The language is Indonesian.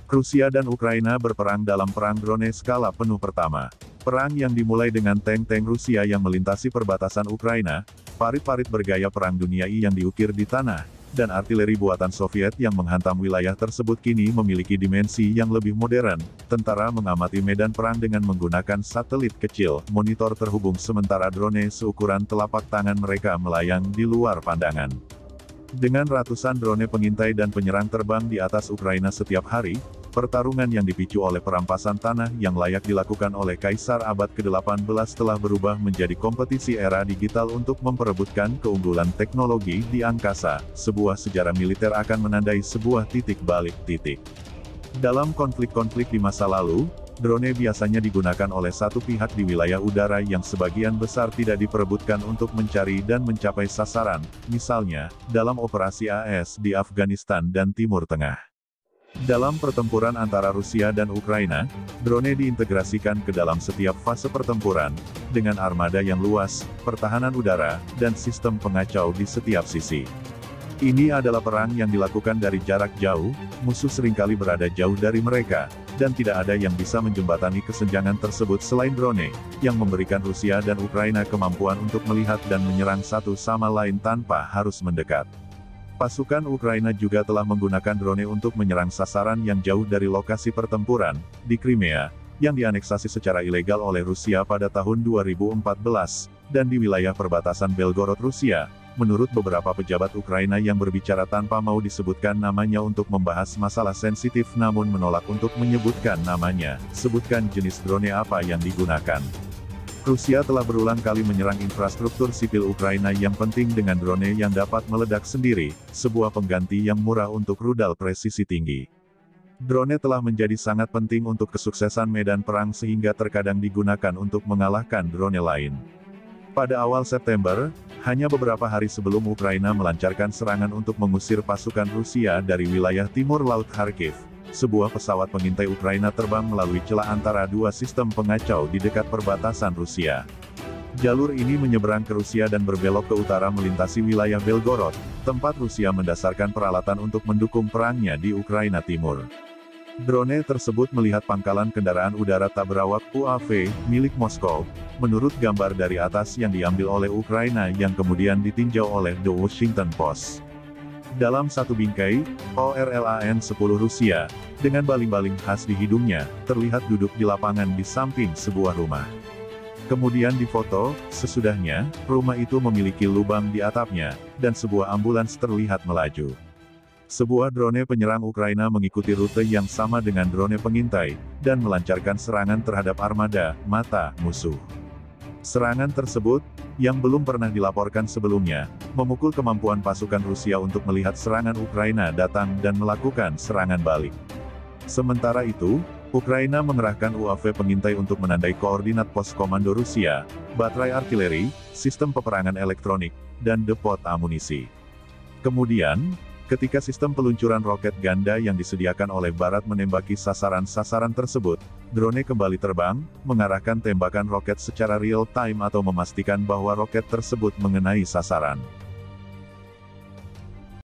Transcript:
Rusia dan Ukraina berperang dalam perang drone skala penuh pertama. Perang yang dimulai dengan tank-tank Rusia yang melintasi perbatasan Ukraina, parit-parit bergaya Perang Dunia I yang diukir di tanah, dan artileri buatan Soviet yang menghantam wilayah tersebut kini memiliki dimensi yang lebih modern. Tentara mengamati medan perang dengan menggunakan satelit kecil, monitor terhubung sementara drone seukuran telapak tangan mereka melayang di luar pandangan. Dengan ratusan drone pengintai dan penyerang terbang di atas Ukraina setiap hari, pertarungan yang dipicu oleh perampasan tanah yang layak dilakukan oleh Kaisar abad ke-18 telah berubah menjadi kompetisi era digital untuk memperebutkan keunggulan teknologi di angkasa. Sebuah sejarah militer akan menandai sebuah titik balik titik. Dalam konflik-konflik di masa lalu, drone biasanya digunakan oleh satu pihak di wilayah udara yang sebagian besar tidak diperebutkan untuk mencari dan mencapai sasaran, misalnya, dalam operasi AS di Afghanistan dan Timur Tengah. Dalam pertempuran antara Rusia dan Ukraina, drone diintegrasikan ke dalam setiap fase pertempuran, dengan armada yang luas, pertahanan udara, dan sistem pengacau di setiap sisi. Ini adalah perang yang dilakukan dari jarak jauh, musuh seringkali berada jauh dari mereka, dan tidak ada yang bisa menjembatani kesenjangan tersebut selain drone, yang memberikan Rusia dan Ukraina kemampuan untuk melihat dan menyerang satu sama lain tanpa harus mendekat. Pasukan Ukraina juga telah menggunakan drone untuk menyerang sasaran yang jauh dari lokasi pertempuran, di Crimea, yang dianeksasi secara ilegal oleh Rusia pada tahun 2014, dan di wilayah perbatasan Belgorod Rusia, menurut beberapa pejabat Ukraina yang berbicara tanpa mau disebutkan namanya untuk membahas masalah sensitif namun menolak untuk menyebutkan namanya. Sebutkan jenis drone apa yang digunakan. Rusia telah berulang kali menyerang infrastruktur sipil Ukraina yang penting dengan drone yang dapat meledak sendiri, sebuah pengganti yang murah untuk rudal presisi tinggi. Drone telah menjadi sangat penting untuk kesuksesan medan perang sehingga terkadang digunakan untuk mengalahkan drone lain. Pada awal September, hanya beberapa hari sebelum Ukraina melancarkan serangan untuk mengusir pasukan Rusia dari wilayah timur Laut Kharkiv, sebuah pesawat pengintai Ukraina terbang melalui celah antara dua sistem pengacau di dekat perbatasan Rusia. Jalur ini menyeberang ke Rusia dan berbelok ke utara melintasi wilayah Belgorod, tempat Rusia mendasarkan peralatan untuk mendukung perangnya di Ukraina Timur. Drone tersebut melihat pangkalan kendaraan udara tak berawak UAV, milik Moskow, menurut gambar dari atas yang diambil oleh Ukraina yang kemudian ditinjau oleh The Washington Post. Dalam satu bingkai, ORLAN-10 Rusia, dengan baling-baling khas di hidungnya, terlihat duduk di lapangan di samping sebuah rumah. Kemudian difoto, sesudahnya, rumah itu memiliki lubang di atapnya, dan sebuah ambulans terlihat melaju. Sebuah drone penyerang Ukraina mengikuti rute yang sama dengan drone pengintai, dan melancarkan serangan terhadap armada mata musuh. Serangan tersebut, yang belum pernah dilaporkan sebelumnya, memukul kemampuan pasukan Rusia untuk melihat serangan Ukraina datang dan melakukan serangan balik. Sementara itu, Ukraina mengerahkan UAV pengintai untuk menandai koordinat pos komando Rusia, baterai artileri, sistem peperangan elektronik, dan depot amunisi. Kemudian, ketika sistem peluncuran roket ganda yang disediakan oleh Barat menembaki sasaran-sasaran tersebut, drone kembali terbang, mengarahkan tembakan roket secara real-time atau memastikan bahwa roket tersebut mengenai sasaran.